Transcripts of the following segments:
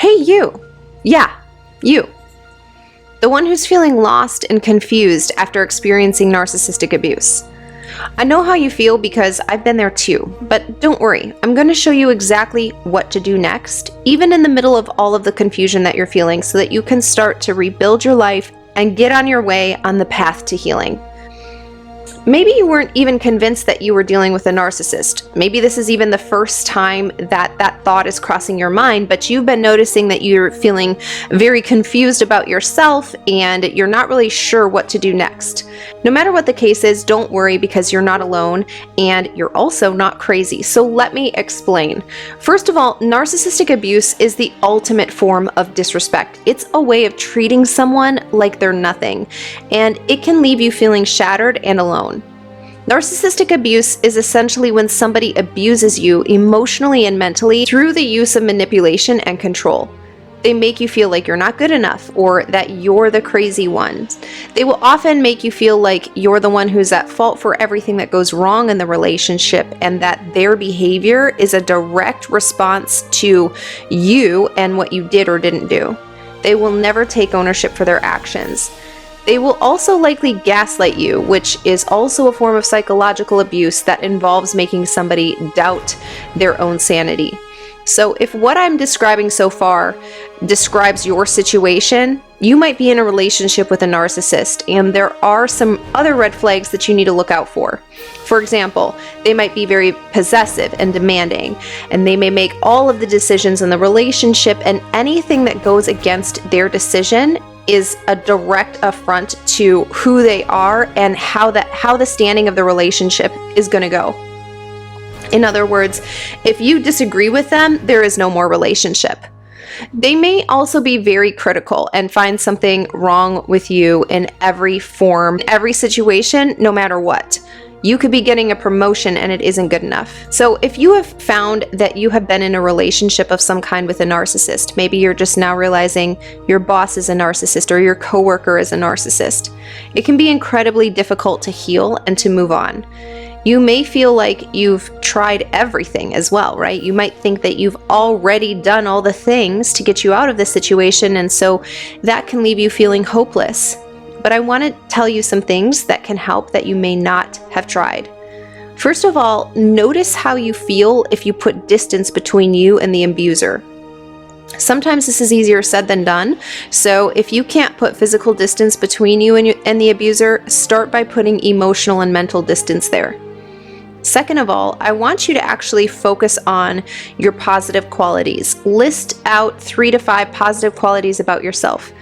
Hey, you. Yeah, you. The one who's feeling lost and confused after experiencing narcissistic abuse. I know how you feel because I've been there too, but don't worry, I'm going to show you exactly what to do next, even in the middle of all of the confusion that you're feeling, so that you can start to rebuild your life and get on your way on the path to healing. Maybe you weren't even convinced that you were dealing with a narcissist. Maybe this is even the first time that that thought is crossing your mind, but you've been noticing that you're feeling very confused about yourself and you're not really sure what to do next. No matter what the case is, don't worry, because you're not alone and you're also not crazy. So let me explain. First of all, narcissistic abuse is the ultimate form of disrespect. It's a way of treating someone like they're nothing, and it can leave you feeling shattered and alone. Narcissistic abuse is essentially when somebody abuses you emotionally and mentally through the use of manipulation and control. They make you feel like you're not good enough or that you're the crazy one. They will often make you feel like you're the one who's at fault for everything that goes wrong in the relationship, and that their behavior is a direct response to you and what you did or didn't do. They will never take ownership for their actions. They will also likely gaslight you, which is also a form of psychological abuse that involves making somebody doubt their own sanity. So if what I'm describing so far describes your situation, you might be in a relationship with a narcissist, and there are some other red flags that you need to look out for. For example, they might be very possessive and demanding, and they may make all of the decisions in the relationship, and anything that goes against their decision is a direct affront to who they are and how the standing of the relationship is going to go. In other words, if you disagree with them, there is no more relationship. They may also be very critical and find something wrong with you in every form, every situation, no matter what. You could be getting a promotion and it isn't good enough. So if you have found that you have been in a relationship of some kind with a narcissist, maybe you're just now realizing your boss is a narcissist or your coworker is a narcissist, it can be incredibly difficult to heal and to move on. You may feel like you've tried everything as well, right? You might think that you've already done all the things to get you out of this situation, and so that can leave you feeling hopeless. But I want to tell you some things that can help that you may not have tried. First of all, notice how you feel if you put distance between you and the abuser. Sometimes this is easier said than done, so if you can't put physical distance between you and the abuser, start by putting emotional and mental distance there. Second of all, I want you to actually focus on your positive qualities. List out 3 to 5 positive qualities about yourself.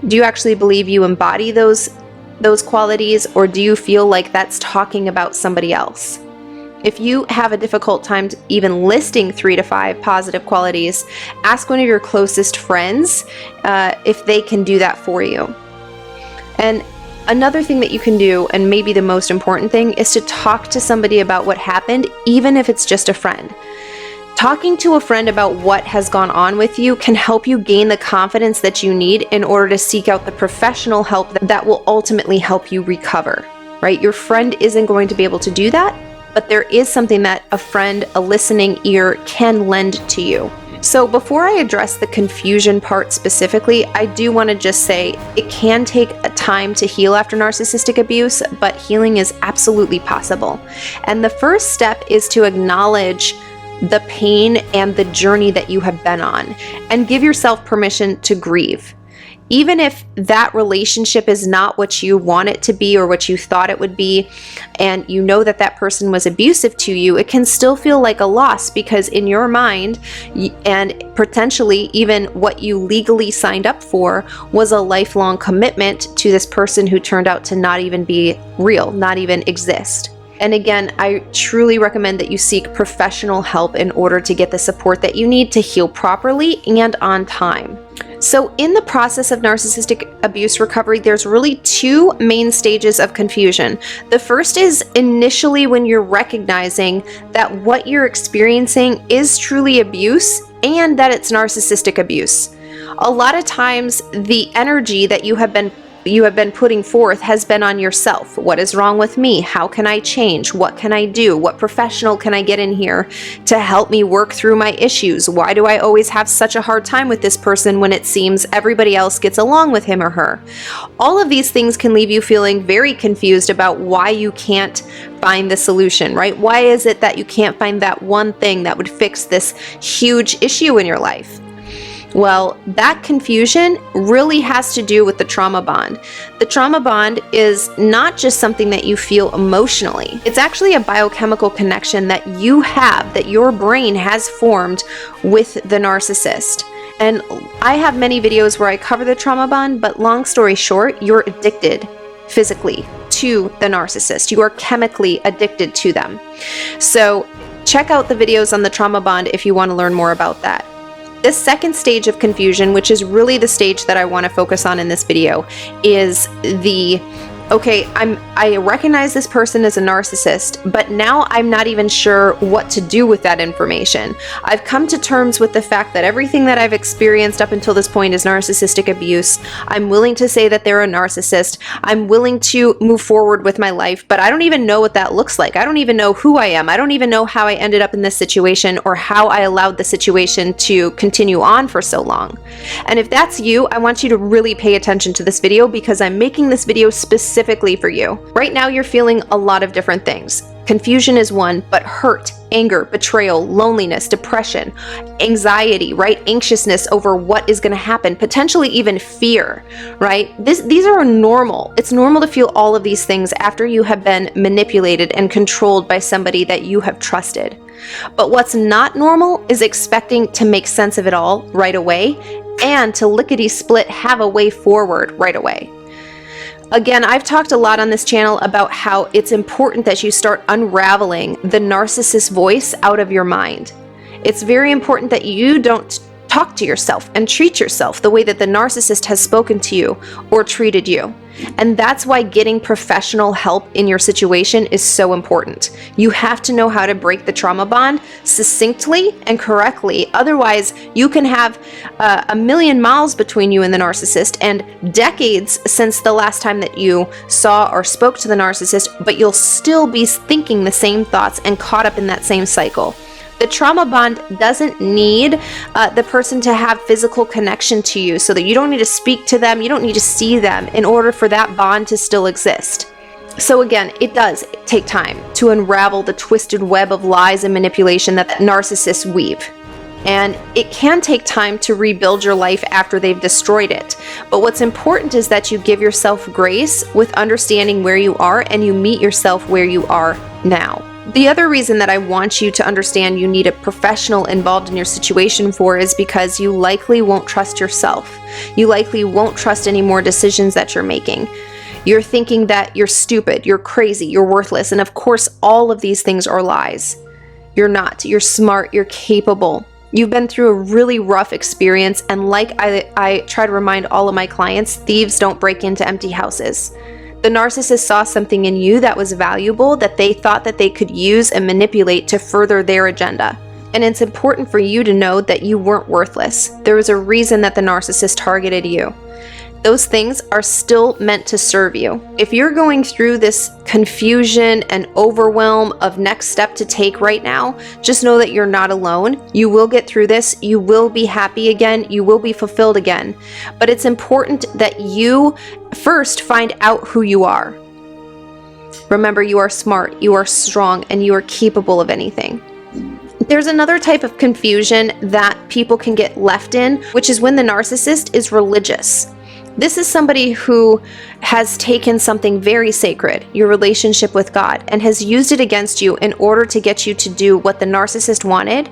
Do you actually believe you embody those qualities, or do you feel like that's talking about somebody else? If you have a difficult time even listing 3 to 5 positive qualities, ask one of your closest friends if they can do that for you. And another thing that you can do, and maybe the most important thing, is to talk to somebody about what happened, even if it's just a friend. Talking to a friend about what has gone on with you can help you gain the confidence that you need in order to seek out the professional help that will ultimately help you recover, right? Your friend isn't going to be able to do that, but there is something that a friend, a listening ear, can lend to you. So before I address the confusion part specifically, I do want to just say it can take a time to heal after narcissistic abuse, but healing is absolutely possible. And the first step is to acknowledge the pain and the journey that you have been on, and give yourself permission to grieve. Even if that relationship is not what you want it to be or what you thought it would be, and you know that that person was abusive to you, it can still feel like a loss, because in your mind, and potentially even what you legally signed up for, was a lifelong commitment to this person who turned out to not even be real, not even exist. And again, I truly recommend that you seek professional help in order to get the support that you need to heal properly and on time. So in the process of narcissistic abuse recovery, there's really 2 main stages of confusion. The first is initially when you're recognizing that what you're experiencing is truly abuse and that it's narcissistic abuse. A lot of times the energy that you have been you have been putting forth has been on yourself. What is wrong with me? How can I change? What can I do? What professional can I get in here to help me work through my issues? Why do I always have such a hard time with this person when it seems everybody else gets along with him or her? All of these things can leave you feeling very confused about why you can't find the solution, right? Why is it that you can't find that one thing that would fix this huge issue in your life? Well, that confusion really has to do with the trauma bond. The trauma bond is not just something that you feel emotionally. It's actually a biochemical connection that you have, that your brain has formed with the narcissist. And I have many videos where I cover the trauma bond, but long story short, you're addicted physically to the narcissist. You are chemically addicted to them. So check out the videos on the trauma bond if you want to learn more about that. This second stage of confusion, which is really the stage that I want to focus on in this video, is I recognize this person as a narcissist, but now I'm not even sure what to do with that information. I've come to terms with the fact that everything that I've experienced up until this point is narcissistic abuse. I'm willing to say that they're a narcissist. I'm willing to move forward with my life, but I don't even know what that looks like. I don't even know who I am. I don't even know how I ended up in this situation or how I allowed the situation to continue on for so long. And if that's you, I want you to really pay attention to this video because I'm making this video specifically for you. Right now, you're feeling a lot of different things. Confusion is one, but hurt, anger, betrayal, loneliness, depression, anxiety, right? Anxiousness over what is going to happen, potentially even fear, right? These are normal. It's normal to feel all of these things after you have been manipulated and controlled by somebody that you have trusted. But what's not normal is expecting to make sense of it all right away and to lickety-split have a way forward right away. Again, I've talked a lot on this channel about how it's important that you start unraveling the narcissist voice out of your mind. It's very important that you don't talk to yourself and treat yourself the way that the narcissist has spoken to you or treated you. And that's why getting professional help in your situation is so important. You have to know how to break the trauma bond succinctly and correctly. Otherwise, you can have a million miles between you and the narcissist and decades since the last time that you saw or spoke to the narcissist, but you'll still be thinking the same thoughts and caught up in that same cycle. The trauma bond doesn't need the person to have physical connection to you, so that you don't need to speak to them, you don't need to see them in order for that bond to still exist. So again, it does take time to unravel the twisted web of lies and manipulation that narcissists weave. And it can take time to rebuild your life after they've destroyed it. But what's important is that you give yourself grace with understanding where you are and you meet yourself where you are now. The other reason that I want you to understand you need a professional involved in your situation for is because you likely won't trust yourself. You likely won't trust any more decisions that you're making. You're thinking that you're stupid, you're crazy, you're worthless, and of course all of these things are lies. You're not. You're smart, you're capable. You've been through a really rough experience, and like I try to remind all of my clients, thieves don't break into empty houses. The narcissist saw something in you that was valuable that they thought that they could use and manipulate to further their agenda. And it's important for you to know that you weren't worthless. There was a reason that the narcissist targeted you. Those things are still meant to serve you. If you're going through this confusion and overwhelm of next step to take right now, just know that you're not alone. You will get through this. You will be happy again. You will be fulfilled again. But it's important that you first find out who you are. Remember, you are smart, you are strong, and you are capable of anything. There's another type of confusion that people can get left in, which is when the narcissist is religious. This is somebody who has taken something very sacred, your relationship with God, and has used it against you in order to get you to do what the narcissist wanted.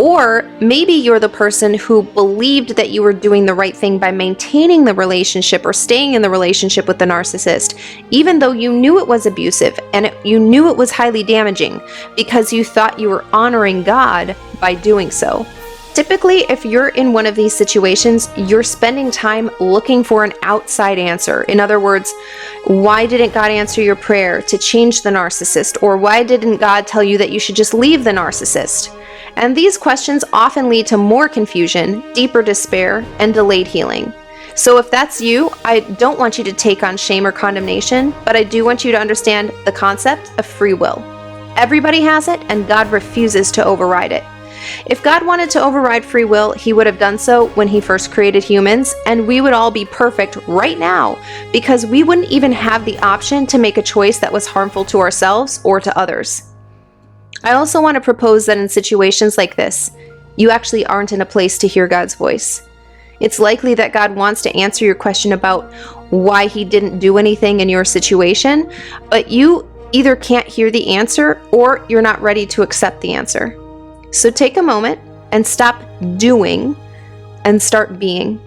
Or maybe you're the person who believed that you were doing the right thing by maintaining the relationship or staying in the relationship with the narcissist, even though you knew it was abusive and you knew it was highly damaging because you thought you were honoring God by doing so. Typically, if you're in one of these situations, you're spending time looking for an outside answer. In other words, why didn't God answer your prayer to change the narcissist? Or why didn't God tell you that you should just leave the narcissist? And these questions often lead to more confusion, deeper despair, and delayed healing. So if that's you, I don't want you to take on shame or condemnation, but I do want you to understand the concept of free will. Everybody has it, and God refuses to override it. If God wanted to override free will, He would have done so when He first created humans, and we would all be perfect right now because we wouldn't even have the option to make a choice that was harmful to ourselves or to others. I also want to propose that in situations like this, you actually aren't in a place to hear God's voice. It's likely that God wants to answer your question about why He didn't do anything in your situation, but you either can't hear the answer or you're not ready to accept the answer. So take a moment and stop doing and start being.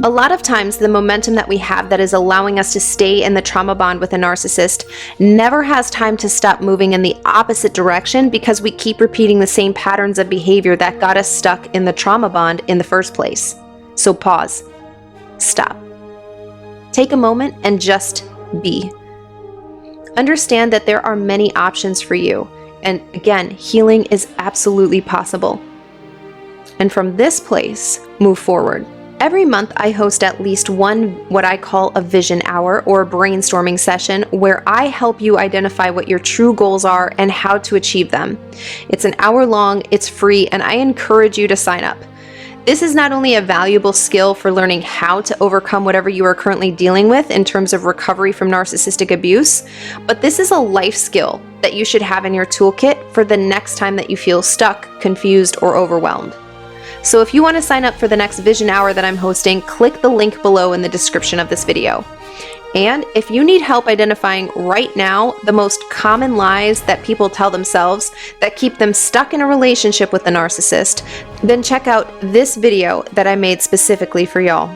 A lot of times the momentum that we have that is allowing us to stay in the trauma bond with a narcissist never has time to stop moving in the opposite direction because we keep repeating the same patterns of behavior that got us stuck in the trauma bond in the first place. So pause. Stop. Take a moment and just be. Understand that there are many options for you. And again, healing is absolutely possible. And from this place, move forward. Every month, I host at least one what I call a vision hour or a brainstorming session where I help you identify what your true goals are and how to achieve them. It's an hour long, it's free, and I encourage you to sign up. This is not only a valuable skill for learning how to overcome whatever you are currently dealing with in terms of recovery from narcissistic abuse, but this is a life skill that you should have in your toolkit for the next time that you feel stuck, confused, or overwhelmed. So if you want to sign up for the next Vision Hour that I'm hosting, click the link below in the description of this video. And if you need help identifying right now the most common lies that people tell themselves that keep them stuck in a relationship with the narcissist, then check out this video that I made specifically for y'all.